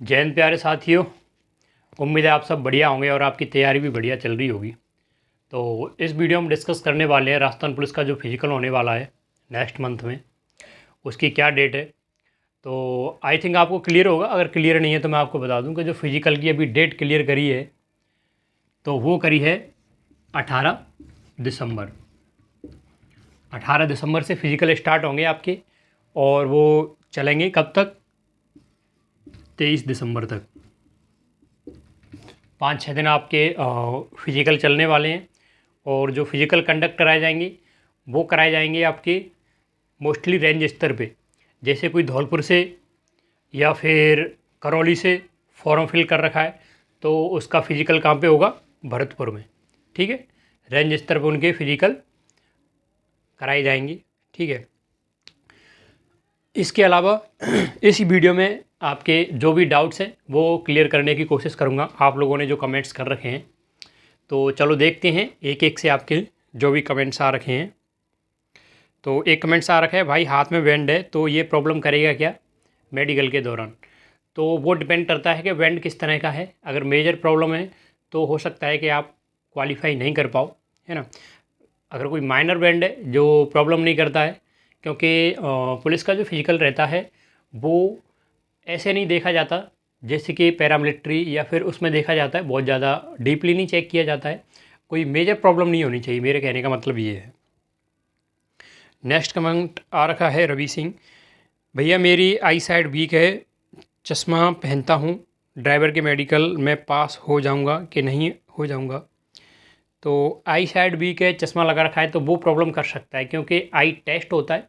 जय हिंद प्यारे साथियों। उम्मीद है आप सब बढ़िया होंगे और आपकी तैयारी भी बढ़िया चल रही होगी। तो इस वीडियो में डिस्कस करने वाले हैं राजस्थान पुलिस का जो फिजिकल होने वाला है नेक्स्ट मंथ में, उसकी क्या डेट है। तो आई थिंक आपको क्लियर होगा। अगर क्लियर नहीं है तो मैं आपको बता दूं कि जो फिजिकल की अभी डेट क्लियर करी है तो वो करी है 18 दिसंबर। 18 दिसंबर से फिजिकल स्टार्ट होंगे आपके और वो चलेंगे कब तक? 23 दिसंबर तक। 5-6 दिन आपके फिजिकल चलने वाले हैं। और जो फिजिकल कंडक्ट कराए जाएंगे वो कराए जाएंगे आपके मोस्टली रेंज स्तर पे। जैसे कोई धौलपुर से या फिर करौली से फॉर्म फिल कर रखा है तो उसका फिजिकल कहाँ पे होगा? भरतपुर में। ठीक है, रेंज स्तर पे उनके फिजिकल कराई जाएंगी। ठीक है, इसके अलावा इस वीडियो में आपके जो भी डाउट्स हैं वो क्लियर करने की कोशिश करूँगा। आप लोगों ने जो कमेंट्स कर रखे हैं तो चलो देखते हैं एक एक से आपके जो भी कमेंट्स आ रखे हैं। तो एक कमेंट्स आ रखा है, भाई हाथ में बैंड है तो ये प्रॉब्लम करेगा क्या मेडिकल के दौरान? तो वो डिपेंड करता है कि बैंड किस तरह का है। अगर मेजर प्रॉब्लम है तो हो सकता है कि आप क्वालिफाई नहीं कर पाओ, है ना। अगर कोई माइनर बैंड है जो प्रॉब्लम नहीं करता है, क्योंकि पुलिस का जो फिजिकल रहता है वो ऐसे नहीं देखा जाता जैसे कि पैरामिलिट्री या फिर उसमें देखा जाता है। बहुत ज़्यादा डीपली नहीं चेक किया जाता है। कोई मेजर प्रॉब्लम नहीं होनी चाहिए, मेरे कहने का मतलब ये है। नेक्स्ट कमेंट आ रखा है रवि सिंह, भैया मेरी आई साइड वीक है, चश्मा पहनता हूँ, ड्राइवर के मेडिकल में पास हो जाऊँगा कि नहीं हो जाऊँगा? तो आई साइड वीक है, चश्मा लगा रखा है तो वो प्रॉब्लम कर सकता है, क्योंकि आई टेस्ट होता है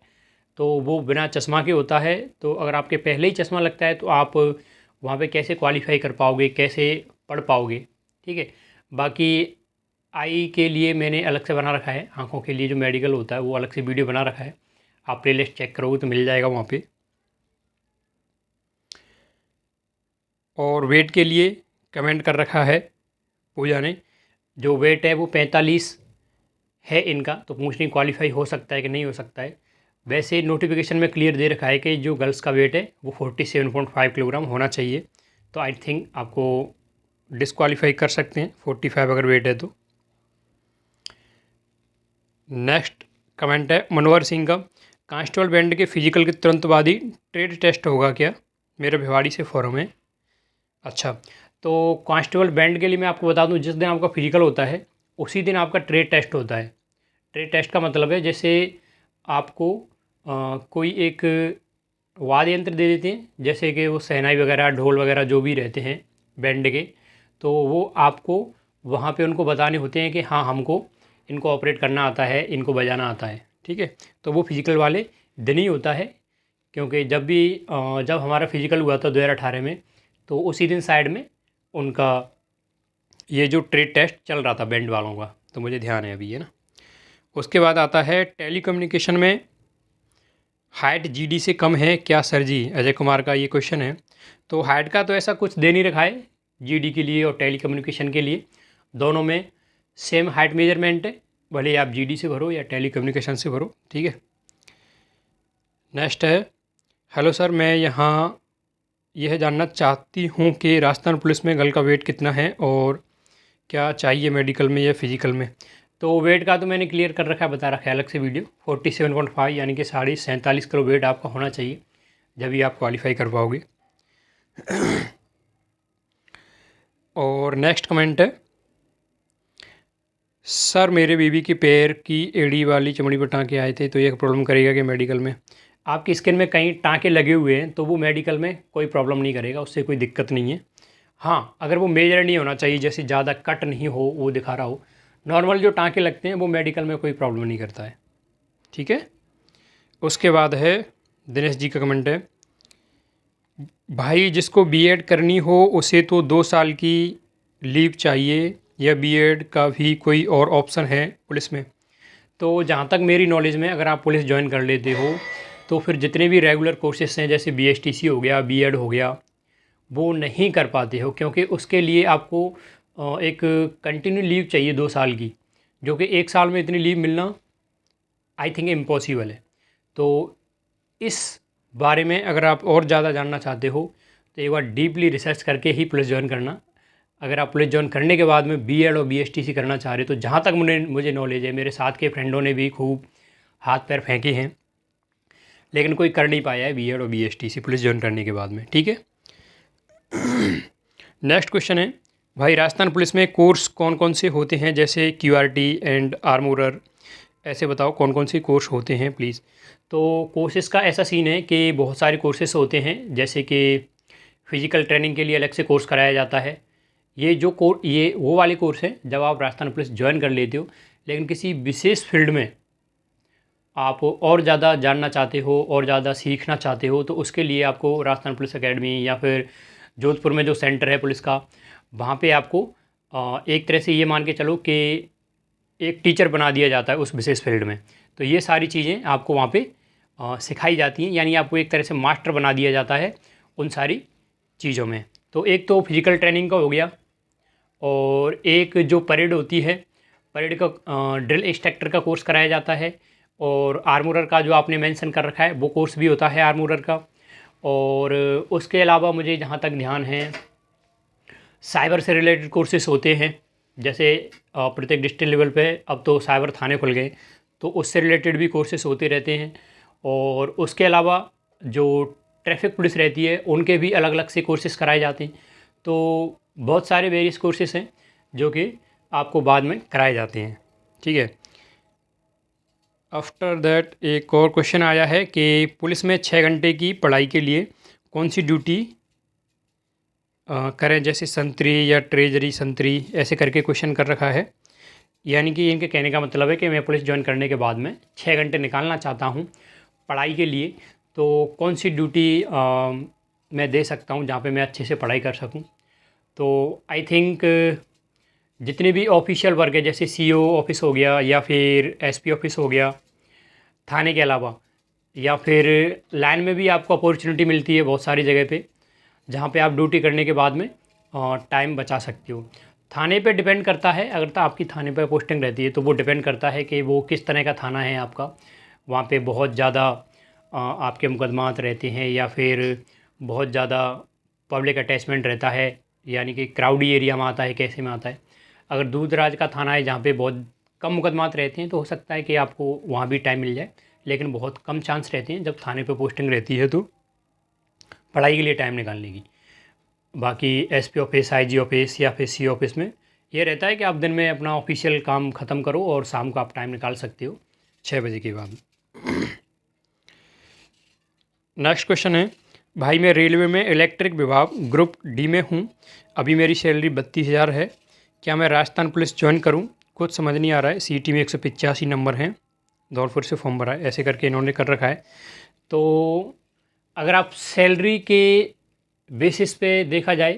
तो वो बिना चश्मा के होता है। तो अगर आपके पहले ही चश्मा लगता है तो आप वहाँ पे कैसे क्वालिफाई कर पाओगे, कैसे पढ़ पाओगे? ठीक है, बाकी आई के लिए मैंने अलग से बना रखा है, आँखों के लिए जो मेडिकल होता है वो अलग से वीडियो बना रखा है। आप प्लेलिस्ट चेक करोगे तो मिल जाएगा वहाँ पे। और वेट के लिए कमेंट कर रखा है पूजा ने, जो वेट है वो 45 है इनका, तो पूछ रही क्वालिफाई हो सकता है कि नहीं हो सकता है। वैसे नोटिफिकेशन में क्लियर दे रखा है कि जो गर्ल्स का वेट है वो 47.5 किलोग्राम होना चाहिए। तो आई थिंक आपको डिस्क्वालीफाई कर सकते हैं 45 अगर वेट है तो। नेक्स्ट कमेंट है मनोहर सिंह का, कांस्टेबल बैंड के फिजिकल के तुरंत बाद ही ट्रेड टेस्ट होगा क्या? मेरे भिवाड़ी से फॉर्म है। अच्छा, तो कांस्टेबल बैंड के लिए मैं आपको बता दूं, जिस दिन आपका फिजिकल होता है उसी दिन आपका ट्रेड टेस्ट होता है। ट्रेड टेस्ट का मतलब है जैसे आपको कोई एक वाद्य यंत्र दे देते हैं, जैसे कि वो शहनाई वगैरह, ढोल वगैरह जो भी रहते हैं बैंड के, तो वो आपको वहाँ पे उनको बताने होते हैं कि हाँ हमको इनको ऑपरेट करना आता है, इनको बजाना आता है। ठीक है, तो वो फिजिकल वाले दिन ही होता है। क्योंकि जब हमारा फिजिकल हुआ था 2018 में तो उसी दिन साइड में उनका ये जो ट्रेड टेस्ट चल रहा था बैंड वालों का, तो मुझे ध्यान है अभी, है ना। उसके बाद आता है टेलीकम्युनिकेशन में हाइट जीडी से कम है क्या सर जी? अजय कुमार का ये क्वेश्चन है। तो हाइट का तो ऐसा कुछ दे नहीं रखा है जीडी के लिए और टेलीकम्युनिकेशन के लिए, दोनों में सेम हाइट मेजरमेंट है, भले आप जीडी से भरो या टेलीकम्युनिकेशन से भरो। ठीक है, नेक्स्ट है, हेलो सर मैं यहाँ यह जानना चाहती हूँ कि राजस्थान पुलिस में गर्ल का वेट कितना है और क्या चाहिए मेडिकल में या फिजिकल में? तो वेट का तो मैंने क्लियर कर रखा है, बता रखा है अलग से वीडियो। 47.5 यानी कि 47.5 किलो वेट आपका होना चाहिए, जब भी आप क्वालिफाई कर पाओगे। और नेक्स्ट कमेंट है, सर मेरे बीबी की पैर की एड़ी वाली चमड़ी पर टाँके आए थे तो ये प्रॉब्लम करेगा कि मेडिकल में? आपकी स्किन में कहीं टाँके लगे हुए हैं तो वो मेडिकल में कोई प्रॉब्लम नहीं करेगा, उससे कोई दिक्कत नहीं है। हाँ, अगर वो मेजर नहीं होना चाहिए, जैसे ज़्यादा कट नहीं हो, वो दिखा रहा हो, नॉर्मल जो टाँके लगते हैं वो मेडिकल में कोई प्रॉब्लम नहीं करता है। ठीक है, उसके बाद है दिनेश जी का कमेंट है, भाई जिसको बीएड करनी हो उसे तो 2 साल की लीव चाहिए या बीएड का भी कोई और ऑप्शन है पुलिस में? तो जहाँ तक मेरी नॉलेज में, अगर आप पुलिस ज्वाइन कर लेते हो तो फिर जितने भी रेगुलर कोर्सेस हैं जैसे बीएसटीसी हो गया, बीएड हो गया, वो नहीं कर पाते हो, क्योंकि उसके लिए आपको एक कंटिन्यू लीव चाहिए 2 साल की, जो कि 1 साल में इतनी लीव मिलना आई थिंक इम्पॉसिबल है। तो इस बारे में अगर आप और ज़्यादा जानना चाहते हो तो एक बार डीपली रिसर्च करके ही पुलिस ज्वाइन करना। अगर आप पुलिस ज्वाइन करने के बाद में बीएड और बीएसटीसी करना चाह रहे हो, तो जहाँ तक मुझे नॉलेज है, मेरे साथ के फ्रेंडों ने भी खूब हाथ पैर फेंके हैं, लेकिन कोई कर नहीं पाया है बीएड और बीएसटीसी पुलिस ज्वाइन करने के बाद में। ठीक है। नेक्स्ट क्वेश्चन है, भाई राजस्थान पुलिस में कोर्स कौन कौन से होते हैं, जैसे क्यूआरटी एंड आर्मोरर, ऐसे बताओ कौन कौन से कोर्स होते हैं प्लीज़। तो कोर्सेज़ का ऐसा सीन है कि बहुत सारे कोर्सेस होते हैं, जैसे कि फ़िज़िकल ट्रेनिंग के लिए अलग से कोर्स कराया जाता है। ये वो वाले कोर्स हैं जब आप राजस्थान पुलिस ज्वाइन कर लेते हो, लेकिन किसी विशेष फील्ड में आप और ज़्यादा जानना चाहते हो और ज़्यादा सीखना चाहते हो, तो उसके लिए आपको राजस्थान पुलिस एकेडमी या फिर जोधपुर में जो सेंटर है पुलिस का, वहाँ पे आपको एक तरह से ये मान के चलो कि एक टीचर बना दिया जाता है उस विशेष फील्ड में। तो ये सारी चीज़ें आपको वहाँ पे सिखाई जाती हैं, यानी आपको एक तरह से मास्टर बना दिया जाता है उन सारी चीज़ों में। तो एक तो फिजिकल ट्रेनिंग का हो गया, और एक जो परेड होती है, परेड का ड्रिल इंस्ट्रक्टर का कोर्स कराया जाता है, और आर्मोरर का जो आपने मेंशन कर रखा है वो कोर्स भी होता है आर्मोरर का। और उसके अलावा मुझे जहाँ तक ध्यान है, साइबर से रिलेटेड कोर्सेज होते हैं, जैसे प्रत्येक डिस्ट्रिक्ट लेवल पे अब तो साइबर थाने खुल गए, तो उससे रिलेटेड भी कोर्सेज होते रहते हैं। और उसके अलावा जो ट्रैफिक पुलिस रहती है, उनके भी अलग अलग से कोर्सेज कराए जाते हैं। तो बहुत सारे वेरियस कोर्सेज हैं जो कि आपको बाद में कराए जाते हैं। ठीक है। आफ्टर दैट एक और क्वेश्चन आया है कि पुलिस में 6 घंटे की पढ़ाई के लिए कौन सी ड्यूटी करें, जैसे संतरी या ट्रेजरी संतरी, ऐसे करके क्वेश्चन कर रखा है। यानी कि इनके कहने का मतलब है कि मैं पुलिस ज्वाइन करने के बाद में 6 घंटे निकालना चाहता हूँ पढ़ाई के लिए, तो कौन सी ड्यूटी मैं दे सकता हूँ जहाँ पे मैं अच्छे से पढ़ाई कर सकूँ। तो आई थिंक जितने भी ऑफिशियल वर्क है, जैसे सीओ ऑफिस हो गया या फिर एसपी ऑफिस हो गया थाने के अलावा, या फिर लाइन में भी आपको अपॉर्चुनिटी मिलती है बहुत सारी जगह पे, जहाँ पे आप ड्यूटी करने के बाद में टाइम बचा सकते हो। थाने पे डिपेंड करता है, अगर तो आपकी थाने पे पोस्टिंग रहती है तो वो डिपेंड करता है कि वो किस तरह का थाना है आपका। वहाँ पे बहुत ज़्यादा आपके मुकदमात रहते हैं, या फिर बहुत ज़्यादा पब्लिक अटैचमेंट रहता है, यानी कि क्राउडी एरिया में आता है, कैसे में आता है। अगर दूर दराज का थाना है जहाँ पे बहुत कम मुकदमात रहते हैं, तो हो सकता है कि आपको वहाँ भी टाइम मिल जाए, लेकिन बहुत कम चांस रहते हैं जब थाने पे पोस्टिंग रहती है तो पढ़ाई के लिए टाइम निकालने की। बाकी एसपी ऑफिस, आईजी ऑफिस या फिर सी ऑफिस में ये रहता है कि आप दिन में अपना ऑफिशियल काम ख़त्म करो और शाम को आप टाइम निकाल सकते हो 6 बजे के बाद। नेक्स्ट क्वेश्चन है, भाई मैं रेलवे में इलेक्ट्रिक विभाग ग्रुप डी में हूँ, अभी मेरी सैलरी 32,000 है, क्या मैं राजस्थान पुलिस ज्वाइन करूँ? कुछ समझ नहीं आ रहा है। सीईटी में 185 नंबर हैं, धौलपुर से फॉर्म भरा है, ऐसे करके इन्होंने कर रखा है। तो अगर आप सैलरी के बेसिस पे देखा जाए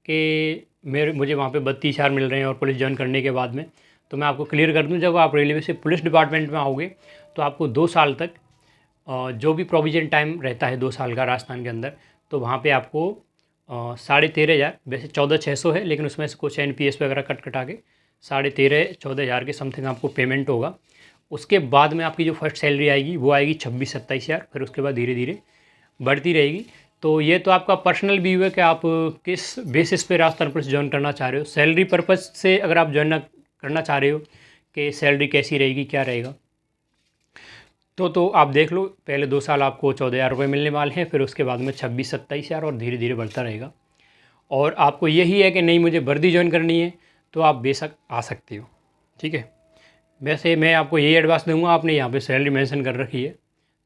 कि मुझे वहाँ पे 32,000 मिल रहे हैं और पुलिस ज्वाइन करने के बाद में, तो मैं आपको क्लियर कर दूँ, जब आप रेलवे से पुलिस डिपार्टमेंट में आओगे तो आपको 2 साल तक जो भी प्रोविज़न टाइम रहता है 2 साल का राजस्थान के अंदर, तो वहाँ पे आपको 13,500, वैसे 14,600 है, लेकिन उसमें से कुछ एनपीएस वगैरह कटा के 13,500-14,000 के समथिंग आपको पेमेंट होगा। उसके बाद में आपकी जो फर्स्ट सैलरी आएगी वो आएगी 26-27,000, फिर उसके बाद धीरे धीरे बढ़ती रहेगी। तो ये तो आपका पर्सनल व्यू है कि आप किस बेसिस पे राजस्थान पुलिस ज्वाइन करना चाह रहे हो। सैलरी पर्पज़ से अगर आप ज्वाइन करना चाह रहे हो कि सैलरी कैसी रहेगी, क्या रहेगा, तो आप देख लो, पहले 2 साल आपको 14,000 रुपये मिलने वाले हैं, फिर उसके बाद में 26-27,000 और धीरे धीरे बढ़ता रहेगा। और आपको यही है कि नहीं मुझे वर्दी ज्वाइन करनी है, तो आप बेशक आ सकते हो। ठीक है। वैसे मैं आपको यही एडवाइस दूंगा, आपने यहाँ पे सैलरी मेंशन कर रखी है,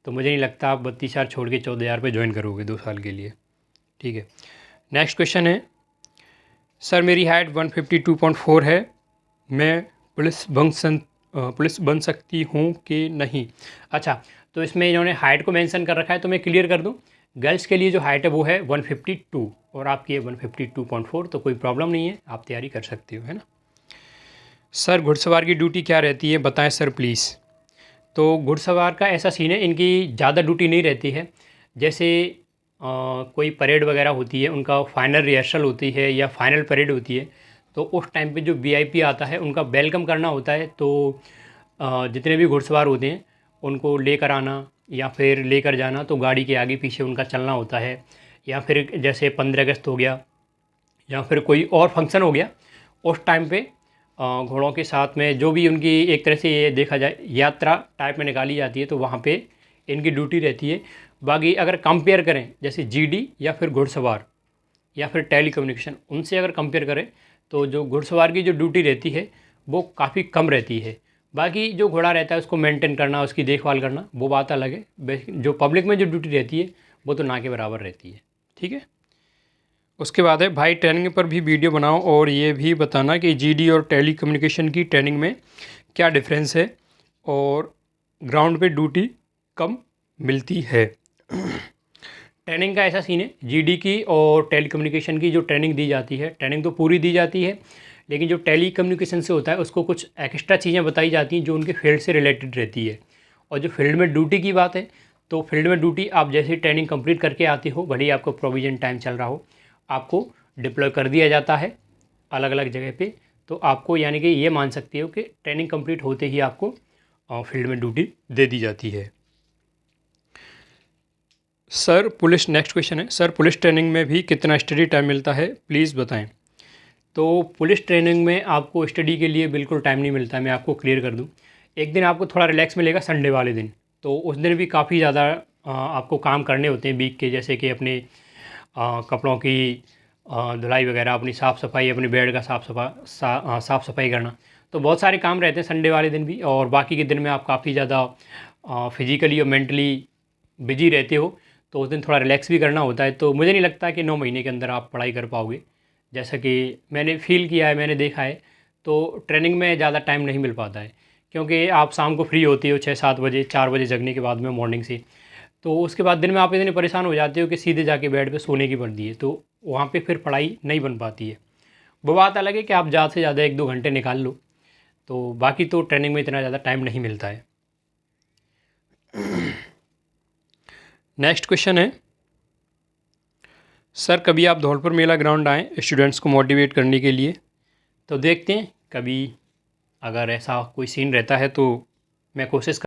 तो मुझे नहीं लगता आप 32,000 छोड़ के 14,000 पे ज्वाइन करोगे 2 साल के लिए। ठीक है। नेक्स्ट क्वेश्चन है, सर मेरी हाइट 152.4 है, मैं पुलिस बन सकती हूँ कि नहीं? अच्छा, तो इसमें इन्होंने हाइट को मेंशन कर रखा है, तो मैं क्लियर कर दूँ, गर्ल्स के लिए जो हाइट है वो है 152 और आपकी है 152.4, तो कोई प्रॉब्लम नहीं है, आप तैयारी कर सकते हो, है ना। सर घुड़सवार की ड्यूटी क्या रहती है, बताएं सर प्लीज़। तो घुड़सवार का ऐसा सीन है, इनकी ज़्यादा ड्यूटी नहीं रहती है। जैसे कोई परेड वगैरह होती है, उनका फाइनल रिहर्सल होती है या फाइनल परेड होती है, तो उस टाइम पे जो वीआईपी आता है उनका वेलकम करना होता है। तो जितने भी घुड़सवार होते हैं उनको लेकर आना या फिर लेकर जाना, तो गाड़ी के आगे पीछे उनका चलना होता है, या फिर जैसे 15 अगस्त हो गया या फिर कोई और फंक्शन हो गया, उस टाइम पे घोड़ों के साथ में जो भी उनकी एक तरह से ये देखा जाए यात्रा टाइप में निकाली जाती है, तो वहाँ पे इनकी ड्यूटी रहती है। बाकी अगर कंपेयर करें जैसे जीडी या फिर घुड़सवार या फिर टेलीकम्युनिकेशन, उनसे अगर कंपेयर करें तो जो घुड़सवार की जो ड्यूटी रहती है वो काफ़ी कम रहती है। बाकी जो घोड़ा रहता है उसको मेंटेन करना, उसकी देखभाल करना, वो बात अलग है। जो पब्लिक में जो ड्यूटी रहती है वो तो ना के बराबर रहती है। ठीक है। उसके बाद है भाई ट्रेनिंग पर भी वीडियो बनाओ और ये भी बताना कि जीडी और टेलीकम्युनिकेशन की ट्रेनिंग में क्या डिफरेंस है और ग्राउंड पे ड्यूटी कम मिलती है। ट्रेनिंग का ऐसा सीन है, जीडी की और टेलीकम्युनिकेशन की जो ट्रेनिंग दी जाती है, ट्रेनिंग तो पूरी दी जाती है, लेकिन जो टेलीकम्युनिकेशन से होता है उसको कुछ एक्स्ट्रा चीज़ें बताई जाती हैं जो उनके फील्ड से रिलेटेड रहती है। और जो फील्ड में ड्यूटी की बात है, तो फील्ड में ड्यूटी आप जैसे ट्रेनिंग कंप्लीट करके आते हो, भले ही आपको प्रोविजन टाइम चल रहा हो, आपको डिप्लॉय कर दिया जाता है अलग अलग जगह पे। तो आपको यानी कि ये मान सकते हो कि ट्रेनिंग कंप्लीट होते ही आपको फील्ड में ड्यूटी दे दी जाती है। सर पुलिस, नेक्स्ट क्वेश्चन है, सर पुलिस ट्रेनिंग में भी कितना स्टडी टाइम मिलता है, प्लीज़ बताएं। तो पुलिस ट्रेनिंग में आपको स्टडी के लिए बिल्कुल टाइम नहीं मिलता है, मैं आपको क्लियर कर दूं। एक दिन आपको थोड़ा रिलैक्स मिलेगा संडे वाले दिन, तो उस दिन भी काफ़ी ज़्यादा आपको काम करने होते हैं वीक के, जैसे कि अपने कपड़ों की धुलाई वगैरह, अपनी साफ़ सफाई, अपने बेड का साफ़ सफाई करना। तो बहुत सारे काम रहते हैं संडे वाले दिन भी, और बाकी के दिन में आप काफ़ी ज़्यादा फिजिकली और मेंटली बिजी रहते हो, तो उस दिन थोड़ा रिलैक्स भी करना होता है। तो मुझे नहीं लगता कि 9 महीने के अंदर आप पढ़ाई कर पाओगे, जैसा कि मैंने फ़ील किया है, मैंने देखा है। तो ट्रेनिंग में ज़्यादा टाइम नहीं मिल पाता है, क्योंकि आप शाम को फ्री होती हो 6-7 बजे, 4 बजे जगने के बाद में मॉर्निंग से, तो उसके बाद दिन में आप इतने परेशान हो जाते हो कि सीधे जाके बेड पे सोने की पड़ती है, तो वहाँ पे फिर पढ़ाई नहीं बन पाती है। वो बात अलग है कि आप ज़्यादा से ज़्यादा 1-2 घंटे निकाल लो, तो बाकी तो ट्रेनिंग में इतना ज़्यादा टाइम नहीं मिलता है। नेक्स्ट क्वेश्चन है, सर कभी आप धौलपुर मेला ग्राउंड आएँ स्टूडेंट्स को मोटिवेट करने के लिए, तो देखते हैं कभी अगर ऐसा कोई सीन रहता है तो मैं कोशिश